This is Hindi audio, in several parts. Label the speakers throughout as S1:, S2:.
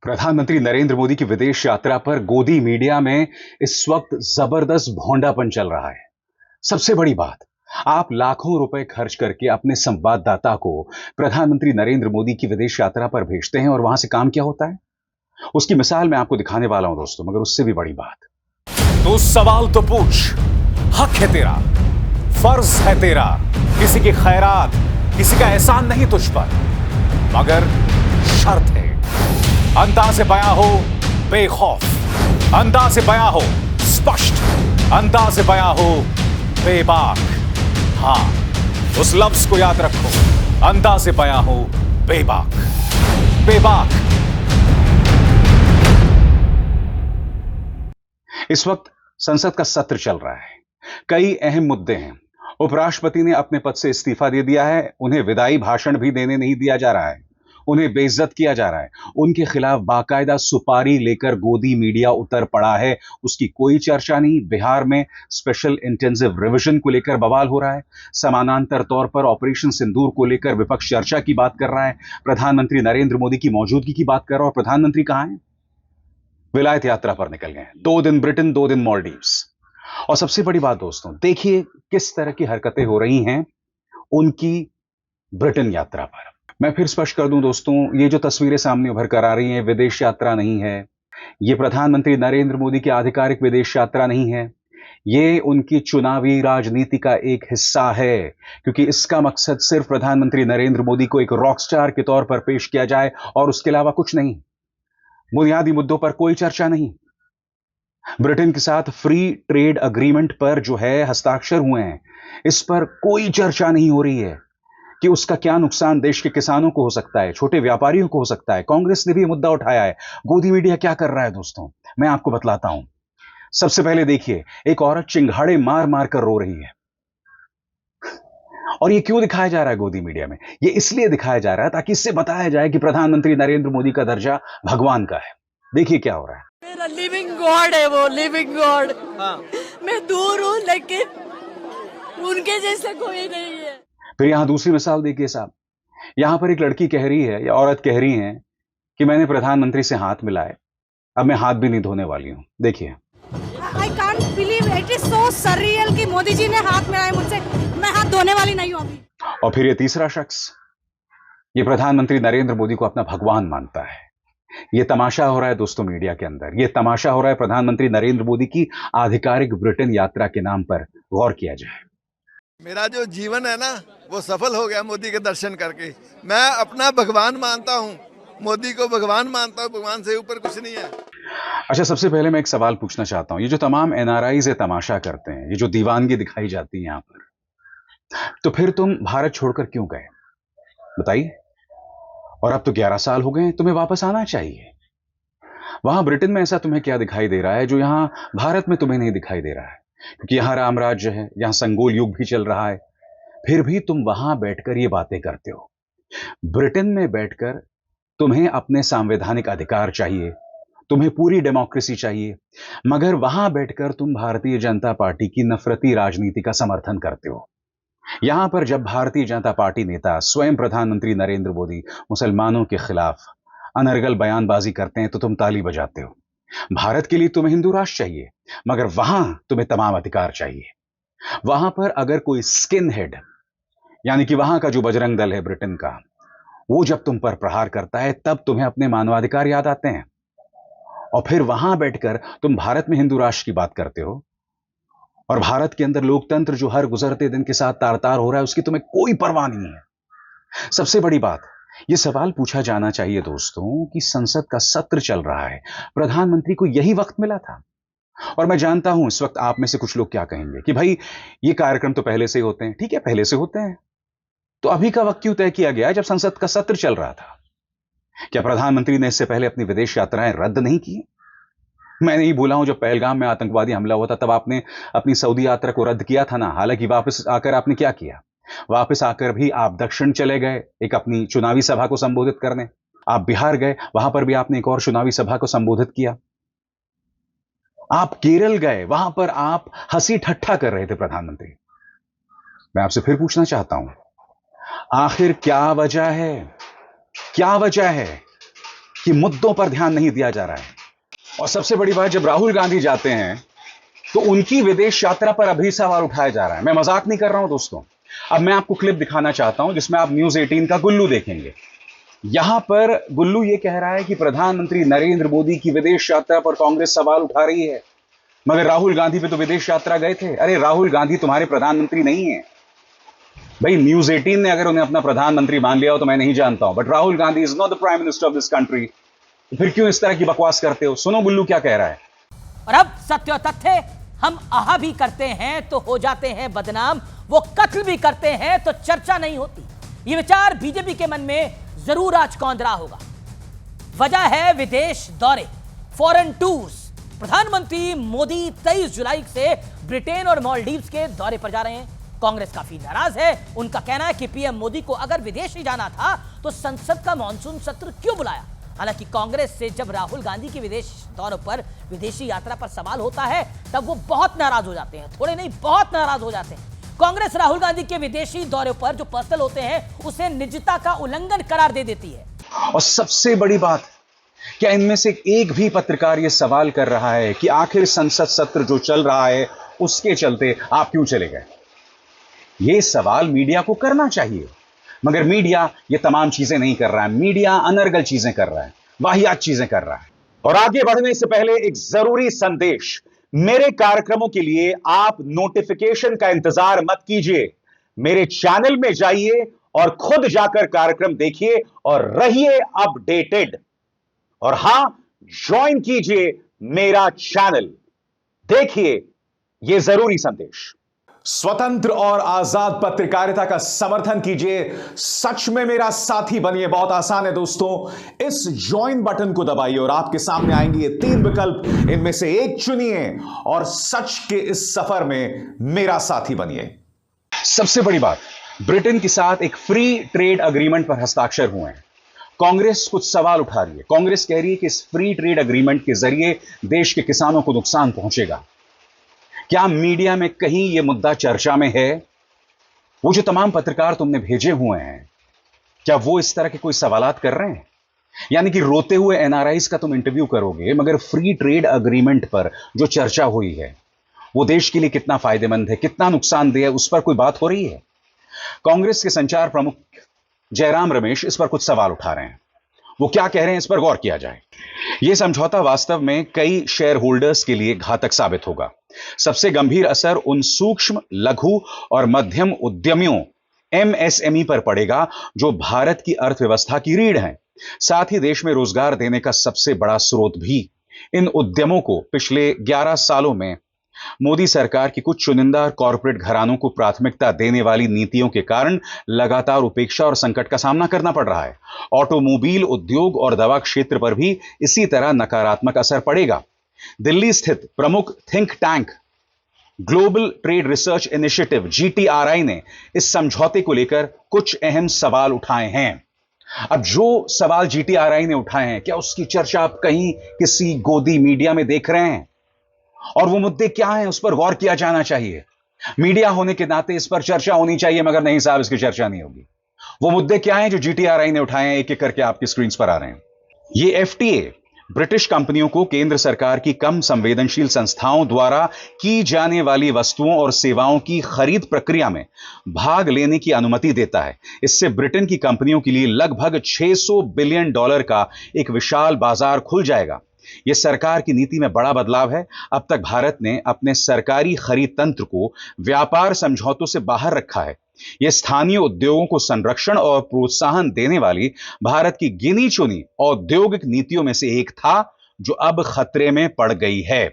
S1: प्रधानमंत्री नरेंद्र मोदी की विदेश यात्रा पर गोदी मीडिया में इस वक्त जबरदस्त भोंडापन चल रहा है। सबसे बड़ी बात, आप लाखों रुपए खर्च करके अपने संवाददाता को प्रधानमंत्री नरेंद्र मोदी की विदेश यात्रा पर भेजते हैं और वहां से काम क्या होता है, उसकी मिसाल मैं आपको दिखाने वाला हूं दोस्तों। मगर उससे भी बड़ी बात,
S2: तो सवाल तो पूछ, हक है तेरा, फर्ज है तेरा, किसी की खैरात, किसी का एहसान नहीं तुझ पर, मगर शर्त है अंदाज़े बयां हो बेखौफ, अंदाज़े बयां हो स्पष्ट, अंदाज़े बयां हो बेबाक। हां, उस लफ्ज को याद रखो, अंदाज़े बयां हो बेबाक। बेबाक।
S1: इस वक्त संसद का सत्र चल रहा है। कई अहम मुद्दे हैं। उपराष्ट्रपति ने अपने पद से इस्तीफा दे दिया है। उन्हें विदाई भाषण भी देने नहीं दिया जा रहा है। उन्हें बेइज्जत किया जा रहा है। उनके खिलाफ बाकायदा सुपारी लेकर गोदी मीडिया उतर पड़ा है। उसकी कोई चर्चा नहीं। बिहार में स्पेशल इंटेंसिव रिवीजन को लेकर बवाल हो रहा है। समानांतर तौर पर ऑपरेशन सिंदूर को लेकर विपक्ष चर्चा की बात कर रहा है। प्रधानमंत्री नरेंद्र मोदी की मौजूदगी की बात कर रहा है। और प्रधानमंत्री कहां है? विलायत यात्रा पर निकल गए। 2 दिन ब्रिटेन, 2 दिन मालदीव्स। और सबसे बड़ी बात दोस्तों, देखिए किस तरह की हरकतें हो रही हैं उनकी ब्रिटेन यात्रा पर। मैं फिर स्पष्ट कर दूं दोस्तों, ये जो तस्वीरें सामने उभर कर आ रही हैं, विदेश यात्रा नहीं है। ये प्रधानमंत्री नरेंद्र मोदी की आधिकारिक विदेश यात्रा नहीं है। ये उनकी चुनावी राजनीति का एक हिस्सा है, क्योंकि इसका मकसद सिर्फ प्रधानमंत्री नरेंद्र मोदी को एक रॉकस्टार के तौर पर पेश किया जाए और उसके अलावा कुछ नहीं। बुनियादी मुद्दों पर कोई चर्चा नहीं। ब्रिटेन के साथ फ्री ट्रेड अग्रीमेंट पर जो है हस्ताक्षर हुए हैं, इस पर कोई चर्चा नहीं हो रही है कि उसका क्या नुकसान देश के किसानों को हो सकता है, छोटे व्यापारियों को हो सकता है। कांग्रेस ने भी यह मुद्दा उठाया है। गोदी मीडिया क्या कर रहा है दोस्तों, मैं आपको बतलाता हूं। सबसे पहले देखिए, एक औरत चिंगाड़े मार मार कर रो रही है। और ये क्यों दिखाया जा रहा है गोदी मीडिया में? ये इसलिए दिखाया जा रहा है ताकि इससे बताया जाए कि प्रधानमंत्री नरेंद्र मोदी का दर्जा भगवान का है। देखिए क्या हो रहा है।
S3: मेरा लिविंग गॉड है वो, लिविंग गॉड। हाँ। मैं दूर हूं लेकिन उनके जैसा कोई नहीं है।
S1: फिर यहां दूसरी मिसाल देखिए साहब। यहां पर एक लड़की कह रही है या औरत कह रही है कि मैंने प्रधानमंत्री से हाथ मिलाए, अब मैं हाथ भी नहीं धोने वाली हूं। देखिए,
S3: I can't believe, it is so surreal कि मोदी जी ने हाथ मिलाए मुझसे, मैं हाथ धोने वाली नहीं हूं अभी।
S1: और फिर ये तीसरा शख्स, ये प्रधानमंत्री नरेंद्र मोदी को अपना भगवान मानता है। ये तमाशा हो रहा है दोस्तों मीडिया के अंदर। ये तमाशा हो रहा है प्रधानमंत्री नरेंद्र मोदी की आधिकारिक ब्रिटेन यात्रा के नाम पर। गौर किया जाए।
S4: मेरा जो जीवन है ना, वो सफल हो गया मोदी के दर्शन करके। मैं अपना भगवान मानता हूँ, मोदी को भगवान मानता हूँ, भगवान से ऊपर कुछ नहीं है।
S1: अच्छा, सबसे पहले मैं एक सवाल पूछना चाहता हूं। ये जो तमाम एनआरआईज तमाशा करते हैं, ये जो दीवानगी दिखाई जाती है यहां पर, तो फिर तुम भारत छोड़कर क्यों गए बताइए? और अब तो 11 साल हो गए, तुम्हें वापस आना चाहिए। वहां ब्रिटेन में ऐसा तुम्हें क्या दिखाई दे रहा है जो यहां भारत में तुम्हें नहीं दिखाई दे रहा है? क्योंकि यहां राम राज्य है, यहां संगोल युग भी चल रहा है, फिर भी तुम वहां बैठकर ये बातें करते हो। ब्रिटेन में बैठकर तुम्हें अपने संवैधानिक अधिकार चाहिए, तुम्हें पूरी डेमोक्रेसी चाहिए, मगर वहां बैठकर तुम भारतीय जनता पार्टी की नफरती राजनीति का समर्थन करते हो। यहां पर जब भारतीय जनता पार्टी नेता स्वयं प्रधानमंत्री नरेंद्र मोदी मुसलमानों के खिलाफ अनर्गल बयानबाजी करते हैं तो तुम ताली बजाते हो। भारत के लिए तुम्हें हिंदू राष्ट्र चाहिए, मगर वहां तुम्हें तमाम अधिकार चाहिए। वहां पर अगर कोई स्किन हेड, यानी कि वहां का जो बजरंग दल है ब्रिटेन का, वो जब तुम पर प्रहार करता है तब तुम्हें अपने मानवाधिकार याद आते हैं। और फिर वहां बैठकर तुम भारत में हिंदू राष्ट्र की बात करते हो, और भारत के अंदर लोकतंत्र जो हर गुजरते दिन के साथ तार तार हो रहा है, उसकी तुम्हें कोई परवाह नहीं है। सबसे बड़ी बात, यह सवाल पूछा जाना चाहिए दोस्तों कि संसद का सत्र चल रहा है, प्रधानमंत्री को यही वक्त मिला था। और मैं जानता हूं इस वक्त आप में से कुछ लोग क्या कहेंगे कि भाई ये कार्यक्रम तो पहले से ही होते हैं। ठीक है, पहले से होते हैं, तो अभी का वक्त क्यों तय किया गया जब संसद का सत्र चल रहा था? क्या प्रधानमंत्री ने इससे पहले अपनी विदेश यात्राएं रद्द नहीं की? मैं नहीं भूला हूं, जब पहलगाम में आतंकवादी हमला हुआ था तब आपने अपनी सऊदी यात्रा को रद्द किया था ना। हालांकि वापस आकर आपने क्या किया? वापस आकर भी आप दक्षिण चले गए एक अपनी चुनावी सभा को संबोधित करने। आप बिहार गए, वहां पर भी आपने एक और चुनावी सभा को संबोधित किया। आप केरल गए, वहां पर आप हंसी ठट्ठा कर रहे थे प्रधानमंत्री। मैं आपसे फिर पूछना चाहता हूं, आखिर क्या वजह है? क्या वजह है कि मुद्दों पर ध्यान नहीं दिया जा रहा है। और सबसे बड़ी बात, जब राहुल गांधी जाते हैं तो उनकी विदेश यात्रा पर अभी सवाल उठाया जा रहा है। मैं मजाक नहीं कर रहा हूं दोस्तों। अब मैं आपको क्लिप दिखाना चाहता हूं जिसमें आप न्यूज 18 का गुल्लू देखेंगे। यहां पर गुल्लू यह कह रहा है कि प्रधानमंत्री नरेंद्र मोदी की विदेश यात्रा पर कांग्रेस सवाल उठा रही है, मगर राहुल गांधी पे तो विदेश यात्रा गए थे। अरे राहुल गांधी तुम्हारे प्रधानमंत्री नहीं है भाई। न्यूज 18 ने अगर उन्हें अपना प्रधानमंत्री मान लिया हो तो मैं नहीं जानता हूं, but Rahul Gandhi is not the prime minister of this country. फिर क्यों इस तरह की बकवास करते हो? सुनो गुल्लू क्या कह रहा है।
S5: और अब सत्य और तथ्य, हम आहा भी करते हैं तो हो जाते हैं बदनाम, वो कत्ल भी करते हैं तो चर्चा नहीं होती। ये विचार बीजेपी के मन में जरूर आज कौंध रहा होगा। वजह है विदेश दौरे, फॉरेन टूर्स। प्रधानमंत्री मोदी 23 जुलाई से ब्रिटेन और मालदीव्स के दौरे पर जा रहे हैं। कांग्रेस काफी नाराज है। उनका कहना है कि पीएम मोदी को अगर विदेश ही जाना था तो संसद का मॉनसून सत्र क्यों बुलाया। हालांकि कांग्रेस से जब राहुल गांधी के विदेश दौरों पर, विदेशी यात्रा पर सवाल होता है तब वो बहुत नाराज हो जाते हैं, थोड़े नहीं बहुत नाराज हो जाते हैं। कांग्रेस राहुल गांधी के विदेशी दौरे पर जो पर्सनल होते हैं उसे निजता का उल्लंघन करार दे देती है।
S1: और सबसे बड़ी बात, क्या इनमें से एक भी पत्रकार यह सवाल कर रहा है कि आखिर संसद सत्र जो चल रहा है उसके चलते आप क्यों चले गए? यह सवाल मीडिया को करना चाहिए, मगर मीडिया ये तमाम चीजें नहीं कर रहा है। मीडिया अनर्गल चीजें कर रहा है, वाहियात चीजें कर रहा है। और आगे बढ़ने से पहले एक जरूरी संदेश, मेरे कार्यक्रमों के लिए आप नोटिफिकेशन का इंतजार मत कीजिए। मेरे चैनल में जाइए और खुद जाकर कार्यक्रम देखिए और रहिए अपडेटेड। और हां, ज्वाइन कीजिए मेरा चैनल, देखिए यह जरूरी संदेश।
S2: स्वतंत्र और आजाद पत्रकारिता का समर्थन कीजिए, सच में मेरा साथी बनिए। बहुत आसान है दोस्तों, इस ज्वाइन बटन को दबाइए और आपके सामने आएंगे ये 3 विकल्प, इनमें से एक चुनिए और सच के इस सफर में मेरा साथी बनिए।
S1: सबसे बड़ी बात, ब्रिटेन के साथ एक फ्री ट्रेड एग्रीमेंट पर हस्ताक्षर हुए हैं। कांग्रेस कुछ सवाल उठा रही है। कांग्रेस कह रही है कि इस फ्री ट्रेड एग्रीमेंट के जरिए देश के किसानों को नुकसान पहुंचेगा। क्या मीडिया में कहीं यह मुद्दा चर्चा में है? वो जो तमाम पत्रकार तुमने भेजे हुए हैं, क्या वो इस तरह के कोई सवालात कर रहे हैं? यानी कि रोते हुए एनआरआईज का तुम इंटरव्यू करोगे, मगर फ्री ट्रेड एग्रीमेंट पर जो चर्चा हुई है वो देश के लिए कितना फायदेमंद है, कितना नुकसानदेह है, उस पर कोई बात हो रही है? कांग्रेस के संचार प्रमुख जयराम रमेश इस पर कुछ सवाल उठा रहे हैं। वो क्या कह रहे हैं, इस पर गौर किया जाए। यह समझौता वास्तव में कई शेयर होल्डर्स के लिए घातक साबित होगा। सबसे गंभीर असर उन सूक्ष्म, लघु और मध्यम उद्यमियों एमएसएमई पर पड़ेगा जो भारत की अर्थव्यवस्था की रीढ़ हैं, साथ ही देश में रोजगार देने का सबसे बड़ा स्रोत भी। इन उद्यमों को पिछले 11 सालों में मोदी सरकार की कुछ चुनिंदा कॉरपोरेट घरानों को प्राथमिकता देने वाली नीतियों के कारण लगातार उपेक्षा और संकट का सामना करना पड़ रहा है। ऑटोमोबाइल उद्योग और दवा क्षेत्र पर भी इसी तरह नकारात्मक असर पड़ेगा। दिल्ली स्थित प्रमुख think tank global trade research initiative GTRI ने इस समझौते को लेकर कुछ अहम सवाल उठाए हैं। अब जो सवाल GTRI ने उठाए हैं, क्या उसकी चर्चा आप कहीं किसी गोदी मीडिया में देख रहे हैं? और वो मुद्दे क्या हैं, उस पर गौर किया जाना चाहिए। मीडिया होने के नाते इस पर चर्चा होनी चाहिए, मगर नहीं साहब, इसकी चर्चा नहीं होगी। वो मुद्दे क्या हैं जो GTRI ने उठाए हैं, एक एक करके आपकी स्क्रीन पर आ रहे हैं। ये FTA ब्रिटिश कंपनियों को केंद्र सरकार की कम संवेदनशील संस्थाओं द्वारा की जाने वाली वस्तुओं और सेवाओं की खरीद प्रक्रिया में भाग लेने की अनुमति देता है। इससे ब्रिटेन की कंपनियों के लिए लगभग $600 बिलियन का एक विशाल बाजार खुल जाएगा। यह सरकार की नीति में बड़ा बदलाव है। अब तक भारत ने अपने सरकारी खरीद तंत्र को व्यापार समझौतों से बाहर रखा है। यह स्थानीय उद्योगों को संरक्षण और प्रोत्साहन देने वाली भारत की गिनी चुनी औद्योगिक नीतियों में से एक था, जो अब खतरे में पड़ गई है।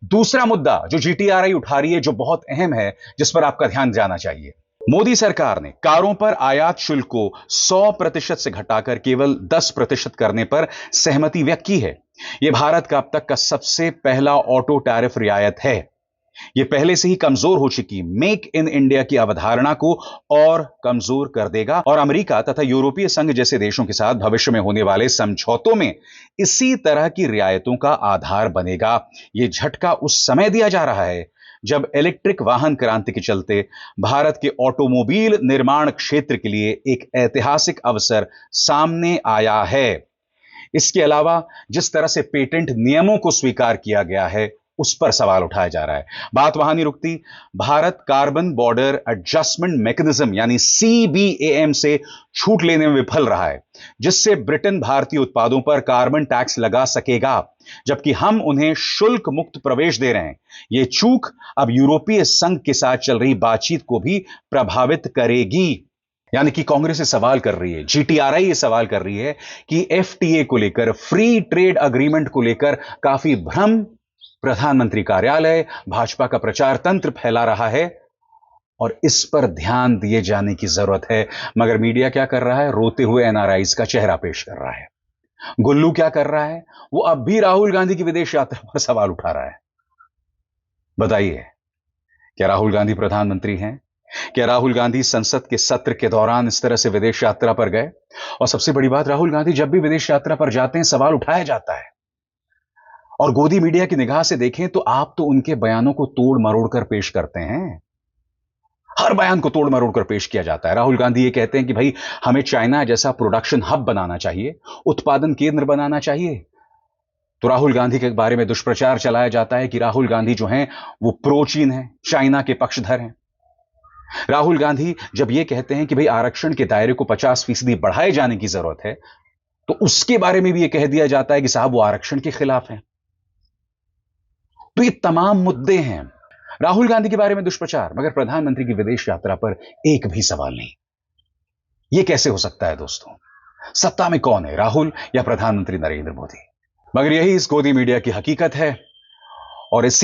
S1: दूसरा मुद्दा जो GTRI उठा रही है, जो बहुत अहम है, जिस पर आपका ध्यान जाना चाहिए। मोदी सरकार ने कारों पर आयात शुल्क को 100% से घटाकर केवल 10% करने पर सहमति व्यक्त की है। यह भारत का अब तक का सबसे पहला ऑटो टैरिफ रियायत है। यह पहले से ही कमजोर हो चुकी मेक इन इंडिया की अवधारणा को और कमजोर कर देगा और अमेरिका तथा यूरोपीय संघ जैसे देशों के साथ भविष्य में होने वाले समझौतों में इसी तरह की रियायतों का आधार बनेगा। यह झटका उस समय दिया जा रहा है जब इलेक्ट्रिक वाहन क्रांति के चलते भारत के ऑटोमोबाइल निर्माण क्षेत्र के लिए एक ऐतिहासिक अवसर सामने आया है। इसके अलावा जिस तरह से पेटेंट नियमों को स्वीकार किया गया है उस पर सवाल उठाया जा रहा है। बात वहां नहीं रुकती। Bharat carbon border adjustment mechanism यानी CBAM से छूट लेने में विफल रहा है, जिससे ब्रिटेन भारतीय उत्पादों पर कार्बन टैक्स लगा सकेगा, जबकि हम उन्हें शुल्क मुक्त प्रवेश दे रहे हैं। यह चूक अब यूरोपीय संघ के साथ चल रही बातचीत को भी प्रभावित करेगी। यानी कि कांग्रेस ये सवाल कर रही है, GTRI ये सवाल कर रही है कि FTA को लेकर, फ्री ट्रेड अग्रीमेंट को लेकर काफी भ्रम प्रधानमंत्री कार्यालय, भाजपा का प्रचार तंत्र फैला रहा है और इस पर ध्यान दिए जाने की जरूरत है। मगर मीडिया क्या कर रहा है? रोते हुए NRIs का चेहरा पेश कर रहा है। गुल्लू क्या कर रहा है? वो अब भी राहुल गांधी की विदेश यात्रा पर सवाल उठा रहा है। बताइए, क्या राहुल गांधी प्रधानमंत्री हैं? क्या राहुल गांधी संसद के सत्र के दौरान इस तरह से विदेश यात्रा पर गए? और सबसे बड़ी बात, राहुल गांधी जब भी विदेश यात्रा पर जाते हैं सवाल उठाया जाता है। और गोदी मीडिया की निगाह से देखें तो आप तो उनके बयानों को तोड़ मरोड़ कर पेश करते हैं। हर बयान को तोड़ मरोड़ कर पेश किया जाता है। राहुल गांधी ये कहते हैं कि भाई हमें चाइना जैसा प्रोडक्शन हब बनाना चाहिए, उत्पादन केंद्र बनाना चाहिए। तो राहुल गांधी के बारे में दुष्प्रचार चलाया जाता है कि राहुल गांधी जो हैं वो प्रो चीन हैं, चाइना के पक्षधर हैं। राहुल गांधी जब ये कहते हैं कि भाई आरक्षण के दायरे को 50% बढ़ाए जाने की जरूरत है, तो उसके बारे में भी यह कह दिया जाता है कि साहब वो आरक्षण के खिलाफ हैं। तो ये तमाम मुद्दे हैं। राहुल गांधी के बारे में दुष्प्रचार, मगर प्रधानमंत्री की विदेश यात्रा पर एक भी सवाल नहीं। यह कैसे हो सकता है दोस्तों? सत्ता में कौन है, राहुल या प्रधानमंत्री नरेंद्र मोदी? मगर यही इस गोदी मीडिया की हकीकत है और इसी